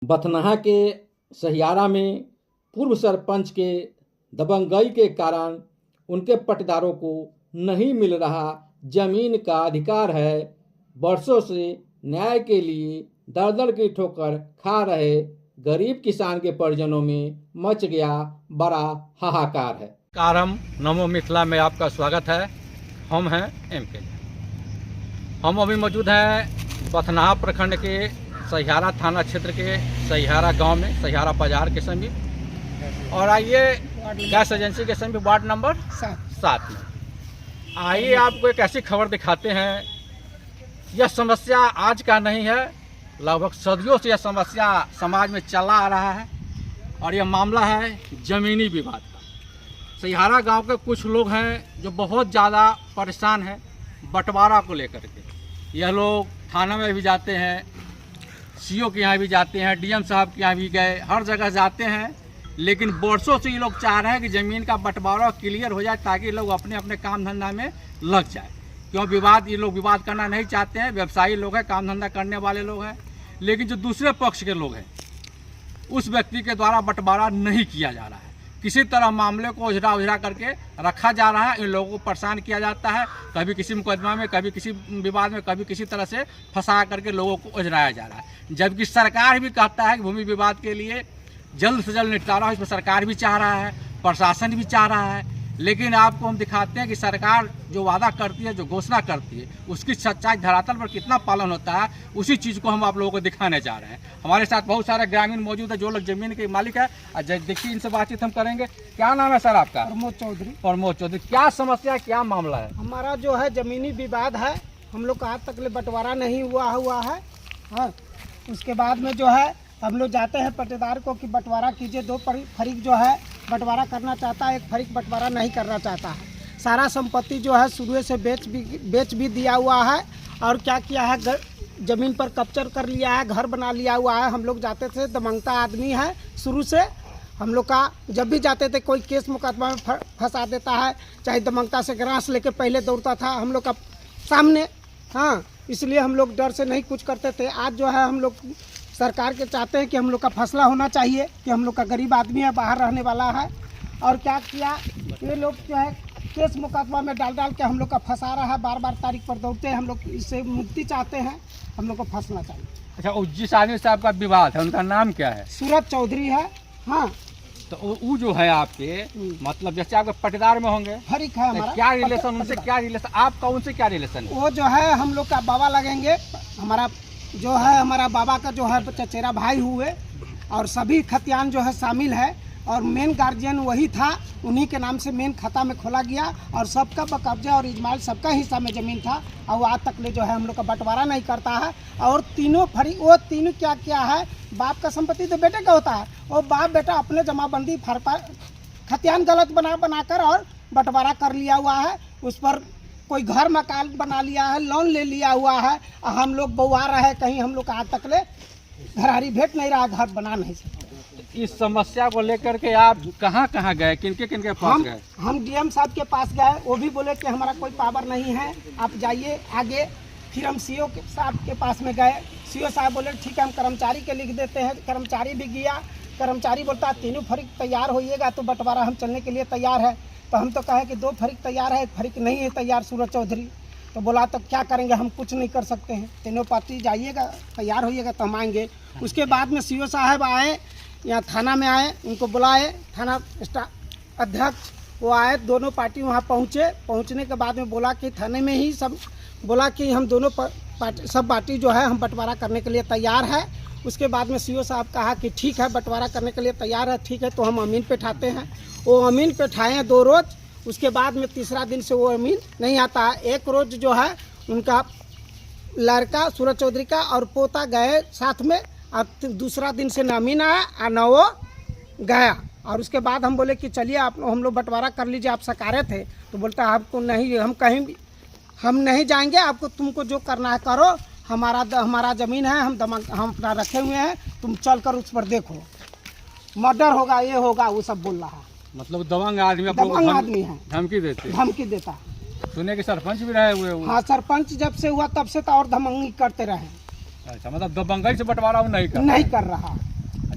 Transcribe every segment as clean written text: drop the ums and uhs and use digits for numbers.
बथनाहा के सहियारा में पूर्व सरपंच के दबंगई के कारण उनके पट्टेदारों को नहीं मिल रहा जमीन का अधिकार है। वर्षों से न्याय के लिए दर दर की ठोकर खा रहे गरीब किसान के परिजनों में मच गया बड़ा हाहाकार है। कारम नमो मिथिला में आपका स्वागत है। हम हैं MK। हम अभी मौजूद हैं बथनाहा प्रखंड के सहियारा थाना क्षेत्र के सहियारा गांव में, सहियारा बाजार के समीप, और आइए गैस एजेंसी के समीप वार्ड नंबर 7 में। आइए आपको एक ऐसी खबर दिखाते हैं। यह समस्या आज का नहीं है, लगभग सदियों से यह समस्या समाज में चला आ रहा है और यह मामला है ज़मीनी विवाद का। सहियारा गांव के कुछ लोग हैं जो बहुत ज़्यादा परेशान हैं बंटवारा को लेकर के। यह लोग थाना में भी जाते हैं, CO के यहाँ भी जाते हैं, DM साहब के यहाँ भी गए, हर जगह जाते हैं, लेकिन वर्षों से ये लोग चाह रहे हैं कि ज़मीन का बंटवारा क्लियर हो जाए ताकि लोग अपने अपने काम धंधा में लग जाए। क्यों ये लोग विवाद करना नहीं चाहते हैं। व्यवसायी लोग हैं, काम धंधा करने वाले लोग हैं, लेकिन जो दूसरे पक्ष के लोग हैं उस व्यक्ति के द्वारा बंटवारा नहीं किया जा रहा है। किसी तरह मामले को उझरा करके रखा जा रहा है। इन लोगों को परेशान किया जाता है, कभी किसी मुकदमा में, कभी किसी विवाद में, कभी किसी तरह से फंसा करके लोगों को उझराया जा रहा है। जबकि सरकार भी कहता है कि भूमि विवाद के लिए जल्द से जल्द निपटारा हो, इसमें सरकार भी चाह रहा है, प्रशासन भी चाह रहा है। लेकिन आपको हम दिखाते हैं कि सरकार जो वादा करती है, जो घोषणा करती है, उसकी सच्चाई धरातल पर कितना पालन होता है, उसी चीज़ को हम आप लोगों को दिखाने जा रहे हैं। हमारे साथ बहुत सारे ग्रामीण मौजूद है जो लोग जमीन के मालिक है। देखिए इनसे बातचीत हम करेंगे। क्या नाम है सर आपका? प्रमोद चौधरी। क्या समस्या है, क्या मामला है? हमारा जो है जमीनी विवाद है, हम लोग का आज तक बंटवारा नहीं हुआ है। हाँ, उसके बाद में जो है हम लोग जाते हैं पट्टेदार को कि बंटवारा कीजिए। 2 फरीक जो है बंटवारा करना चाहता है, 1 फरीक बंटवारा नहीं करना चाहता है। सारा संपत्ति जो है शुरू से बेच भी दिया हुआ है और क्या किया है, ज़मीन पर कब्जा कर लिया है, घर बना लिया हुआ है। हम लोग जाते थे, दमंगता आदमी है शुरू से। हम लोग का जब भी जाते थे कोई केस मुकदमा में फंसा देता है, चाहे दमंगता से ग्रास लेके पहले दौड़ता था हम लोग का सामने। हाँ, इसलिए हम लोग डर से नहीं कुछ करते थे। आज जो है हम लोग सरकार के चाहते हैं कि हम लोग का फैसला होना चाहिए कि हम लोग का गरीब आदमी है, बाहर रहने वाला है। और क्या किया, ये लोग जो है केस मुकदमा में डाल के हम लोग का फंसा रहा है, बार तारीख पर दौड़ते हैं। हम लोग इससे मुक्ति चाहते हैं, हम लोग को फंसना चाहिए। अच्छा, जिस आदमी से आपका विवाद है उनका नाम क्या है? सूरज चौधरी है। हाँ, तो वो जो है आपके, मतलब जैसे आपके पट्टेदार में होंगे, फरीक है हमारा। क्या रिलेशन उनसे, क्या रिलेशन आपका उनसे, क्या रिलेशन है? वो जो है हम लोग का बाबा लगेंगे। हमारा जो है हमारा बाबा का जो है चचेरा भाई हुए और सभी खतियान जो है शामिल है और मेन गार्जियन वही था। उन्हीं के नाम से मेन खाता में खोला गया और सबका कब्जा और इजमाल सबका हिस्सा में ज़मीन था। और आज तक ले जो है हम लोग का बंटवारा नहीं करता है। और तीनों वो तीनों क्या किया है, बाप का संपत्ति तो बेटे का होता है, और बाप बेटा अपने जमाबंदी खतियान गलत बनाकर और बंटवारा कर लिया हुआ है। उस पर कोई घर मकान बना लिया है, लोन ले लिया हुआ है। हम लोग बउआ रहे कहीं, हम लोग आज तक ले घरहारी भेंट नहीं रहा, घर बना नहीं सकते। इस समस्या को लेकर के आप कहाँ गए, किनके पास गए? हम DM साहब के पास गए, वो भी बोले कि हमारा कोई पावर नहीं है, आप जाइए आगे। फिर हम CO साहब के पास में गए। CO साहब बोले ठीक है, हम कर्मचारी के लिख देते हैं। कर्मचारी भी गया, कर्मचारी बोलता 3 फरीक तैयार होइएगा तो बंटवारा हम चलने के लिए तैयार है। तो हम तो कहे कि 2 फरीक तैयार है, 1 फरीक नहीं है तैयार सूरज चौधरी। तो बोला तो क्या करेंगे, हम कुछ नहीं कर सकते हैं, तीनों पार्टी जाइएगा, तैयार होइएगा तो हम आएंगे। उसके बाद में CO साहब आए, यहाँ थाना में आए, उनको बुलाए, थाना अध्यक्ष वो आए, दोनों पार्टी वहाँ पहुँचने के बाद में बोला कि थाने में ही सब बोला कि हम दोनों सब पार्टी जो है हम बंटवारा करने के लिए तैयार है। उसके बाद में CO साहब कहा कि ठीक है, बंटवारा करने के लिए तैयार है, ठीक है, तो हम अमीन पे ठाते हैं। वो अमीन पे ठाए हैं 2 रोज़। उसके बाद में तीसरा दिन से वो अमीन नहीं आता है। 1 रोज़ जो है उनका लड़का सूरज चौधरी का और पोता गए साथ में, और दूसरा दिन से न अमीन आया और न वो गया। और उसके बाद हम बोले कि चलिए आप हम लोग बंटवारा कर लीजिए, आप सकारे थे। तो बोलता है आपको नहीं, हम कहीं भी हम नहीं जाएंगे, आपको तुमको जो करना है करो, हमारा ज़मीन है, हम अपना रखे हुए हैं, तुम चल कर उस पर देखो, मर्डर होगा, ये होगा, वो सब बोल रहा है। मतलब दबंग आदमी है, धमकी देता है। सुने कि सरपंच भी रहे हुए? हाँ, सरपंच जब से हुआ तब से तो और धमकी करते रहे। अच्छा, मतलब दबंगई से बंटवारा नहीं कर रहा।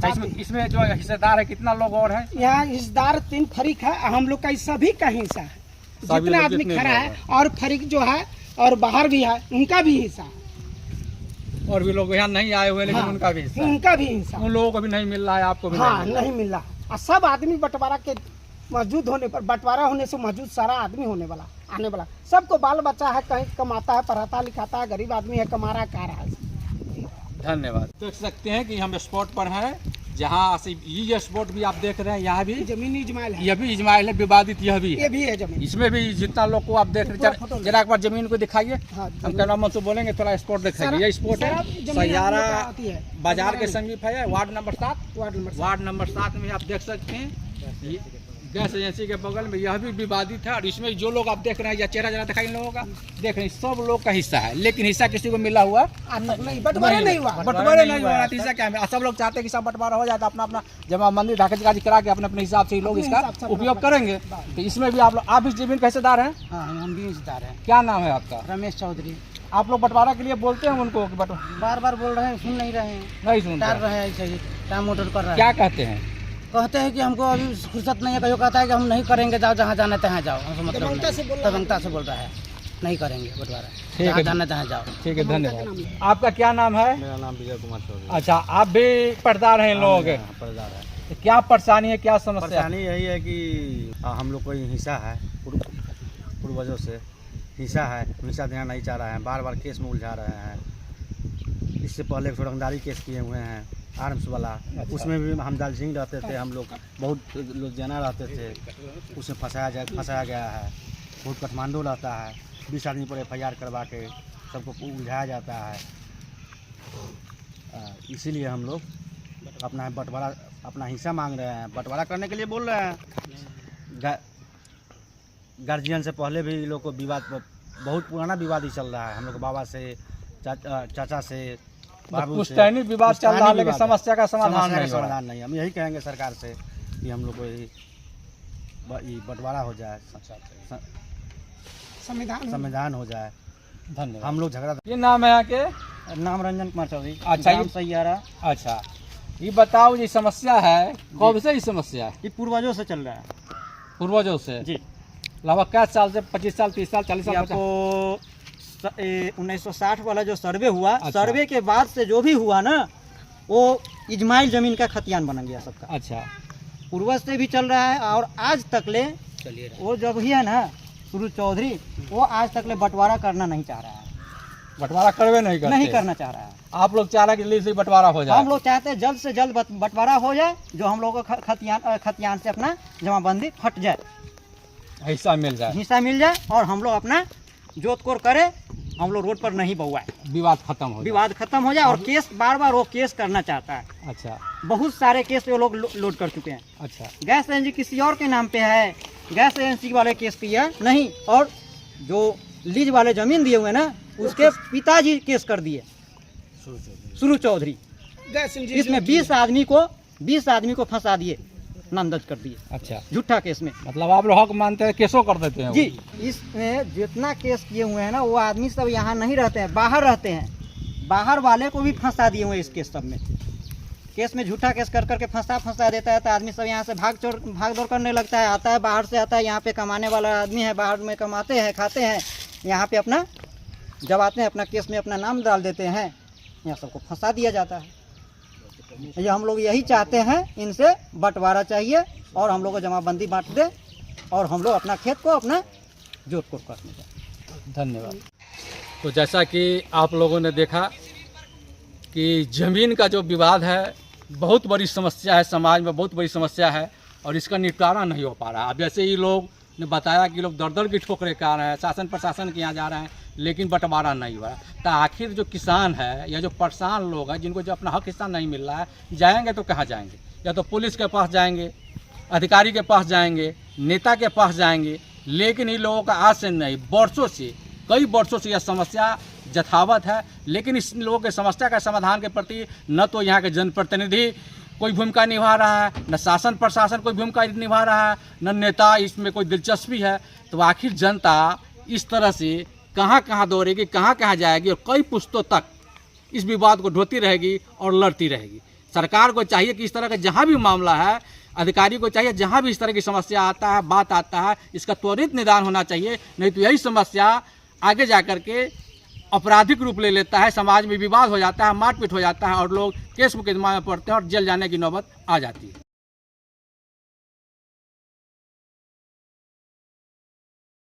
इसमें इसमें जो हिस्सेदार है कितना लोग और है? यहाँ हिस्सेदार 3 फरीक है, हम लोग का सभी का हिस्सा है, जितने आदमी खड़ा है, और फरीक जो है और बाहर भी है उनका भी हिस्सा है। और भी लोग यहाँ नहीं आए हुए लेकिन हाँ, उनका भी हिस्सा है। उनका भी हिस्सा। उन लोगों को भी नहीं मिल रहा है, आपको भी हाँ, नहीं मिल नहीं मिल रहा। और सब आदमी बंटवारा के मौजूद होने पर, बंटवारा होने से मौजूद सारा आदमी होने वाला, आने वाला सबको बाल बच्चा है, कहीं कमाता है, पढ़ाता लिखाता है, गरीब आदमी है, कमा रहा खा रहा है। धन्यवाद। देख सकते हैं कि हम स्पॉट पर हैं, जहाँ से ये स्पॉट भी आप देख रहे हैं, यहाँ भी जमीनी इजमाइल है, यह भी इजमाइल है, विवादित यह भी ये है। भी है जमीन। इसमें भी जितना लोग को आप देख रहे हैं, जरा एक बार जमीन को दिखाइए। हाँ, हम क्या नाम से बोलेंगे, थोड़ा स्पॉट दिखाइए। ये स्पॉट है सैयारा बाजार के समीप है, वार्ड नंबर 7। वार्ड नंबर 7 में आप देख सकते हैं, ये गैस एजेंसी के बगल में यह भी विवादित है। और इसमें जो लोग आप देख रहे हैं, या चेहरा जरा दिखाई इन लोगों का, देख रहे हैं, सब लोग का हिस्सा है, लेकिन हिस्सा किसी को मिला हुआ बंटवारा नहीं हुआ, बंटवारा नहीं हुआ। हिस्सा क्या है, सब लोग चाहते हैं कि सब बंटवारा हो जाए, तो अपना अपना जमाबंदी ढांचागत करा के अपने अपने हिसाब से लोग इसका उपयोग करेंगे। तो इसमें भी आप इस जमीन का हिस्सेदार हैं? हाँ, हम भी हिस्सेदार हैं। क्या नाम है आपका? रमेश चौधरी। आप लोग बंटवारा के लिए बोलते हैं उनको कि बार बार बोल रहे हैं, सुन नहीं रहे हैं, नहीं सुन रहे हैं, ऐसे ही टाइम मोटर कर रहे हैं। क्या कहते हैं? कहते हैं कि हमको अभी फुर्सत नहीं है, कहीं कहता है कि हम नहीं करेंगे, जाओ जहाँ जाना तहाँ जाओ। हमसे मतलब दबंगता से बोल रहा है, नहीं करेंगे बंटवारा, जहाँ जाना तहाँ जाओ। ठीक है, धन्यवाद। आपका क्या नाम है? मेरा नाम विजय कुमार चौधरी। अच्छा, आप भी पटदार हैं इन लोगों के? पटदार है। तो क्या परेशानी है, क्या समस्या? परेशानी यही है कि हम लोग को हिस्सा है, पूर्वजों से हिस्सा है, हिस्सा देना नहीं चाह रहा है, बार बार केस में उलझा रहे हैं। इससे पहले रंगदारी केस किए हुए हैं, आर्म्स वाला। अच्छा। उसमें भी हम दाल सिंह रहते थे, हम लोग बहुत लोग जना रहते थे, उसमें फंसाया गया है। बहुत काठमांडू रहता है, 20 आदमी पर FIR करवा के सबको उलझाया जाता है। इसीलिए हम लोग अपना बंटवारा, अपना हिस्सा मांग रहे हैं, बंटवारा करने के लिए बोल रहे हैं। गार्जियन से पहले भी लोग को विवाद, बहुत पुराना विवाद ही चल रहा है, हम लोग बाबा से, चाचा से, बाबू से विवाद चल रहा है, लेकिन समस्या का समाधान नहीं। हम यही कहेंगे सरकार से कि हम लोग को ये बंटवारा हो जाए, संविधान हो जाए। धन्यवाद। हम लोग झगड़ा। ये नाम है यहाँ के? नाम रंजन कुमार चौधरी। अच्छा, ये सैयारा। अच्छा, ये बताओ, ये समस्या है कब से? ये समस्या है ये पूर्वजों से चल रहा है। पूर्वजों से जी। लगभग क्या साल से? 25 साल, 30 साल, 40 साल? आपको 1960 वाला जो सर्वे हुआ, अच्छा। सर्वे के बाद से जो भी हुआ ना, वो इजमाइल जमीन का खतियान बन गया सबका। अच्छा, पूर्वज से भी चल रहा है, और आज तक ले वो जब ही है ना सुरू चौधरी, वो आज तक ले बंटवारा करना नहीं चाह रहा है, बंटवारा करवे नहीं करना चाह रहा है। आप लोग चाह रहे हैं कि जल्दी से बंटवारा हो जाए? हम लोग चाहते हैं जल्द से जल्द बंटवारा हो जाए, जो हम लोगों को खतियान से अपना जमाबंदी हट जाए, हिस्सा मिल जाए, हिस्सा मिल जाए, और हम लोग अपना जोतकोर करें, हम लोग रोड पर नहीं बउआए, विवाद खत्म हो जाए। विवाद खत्म हो जाए। और केस बार बार वो केस करना चाहता है। अच्छा, बहुत सारे केस वो लोग लोड कर चुके हैं। अच्छा, गैस एजेंसी किसी और के नाम पे है, गैस एजेंसी वाले केस किया नहीं, और जो लीज वाले जमीन दिए हुए ना, उसके पिताजी केस कर दिए, सुरू चौधरी। इसमें 20 आदमी को फंसा दिए, नाम दर्ज कर दिए। अच्छा, झूठा केस में। मतलब आप लोग हक मानते हैं, केसों कर देते हैं? जी, इसमें जितना केस किए हुए हैं ना, वो आदमी सब यहाँ नहीं रहते हैं, बाहर रहते हैं। बाहर वाले को भी फंसा दिए हुए इस केस सब में। केस में झूठा केस कर करके फंसा देता है, तो आदमी सब यहाँ से भाग दौड़ करने लगता है। आता है, बाहर से आता है, यहाँ पे कमाने वाला आदमी है, बाहर में कमाते हैं, खाते हैं, यहाँ पे अपना जब आते हैं अपना केस में अपना नाम डाल देते हैं, यहाँ सबको फंसा दिया जाता है। ये हम लोग यही चाहते हैं, इनसे बंटवारा चाहिए, और हम लोग को जमाबंदी बांट दे, और हम लोग अपना खेत को अपना जोत को करने दें। धन्यवाद। तो जैसा कि आप लोगों ने देखा कि ज़मीन का जो विवाद है, बहुत बड़ी समस्या है, समाज में बहुत बड़ी समस्या है, और इसका निपटारा नहीं हो पा रहा। अब जैसे ही लोग ने बताया कि लोग दर की ठोकरें खा रहे हैं, शासन प्रशासन के यहाँ जा रहे हैं, लेकिन बंटवारा नहीं हुआ। तो आखिर जो किसान है या जो परेशान लोग हैं, जिनको जो अपना हक हिस्सा नहीं मिल रहा है, जाएंगे तो कहाँ जाएंगे? या तो पुलिस के पास जाएंगे, अधिकारी के पास जाएंगे, नेता के पास जाएंगे, लेकिन इन लोगों का आज से नहीं, वर्षों से, कई वर्षों से यह समस्या यथावत है। लेकिन इस लोगों के समस्या का समाधान के प्रति न तो यहाँ के जनप्रतिनिधि कोई भूमिका निभा रहा है, न शासन प्रशासन कोई भूमिका निभा रहा है, न नेता इसमें कोई दिलचस्पी है। तो आखिर जनता इस तरह से कहाँ कहाँ दौड़ेगी, कहाँ कहाँ जाएगी, और कई पुश्तों तक इस विवाद को ढोती रहेगी और लड़ती रहेगी। सरकार को चाहिए कि इस तरह का जहाँ भी मामला है, अधिकारी को चाहिए जहाँ भी इस तरह की समस्या आता है, बात आता है, इसका त्वरित निदान होना चाहिए। नहीं तो यही समस्या आगे जा कर के आपराधिक रूप ले लेता है, समाज में विवाद हो जाता है, मारपीट हो जाता है और लोग केस मुकदमा में पड़ते हैं और जेल जाने की नौबत आ जाती है।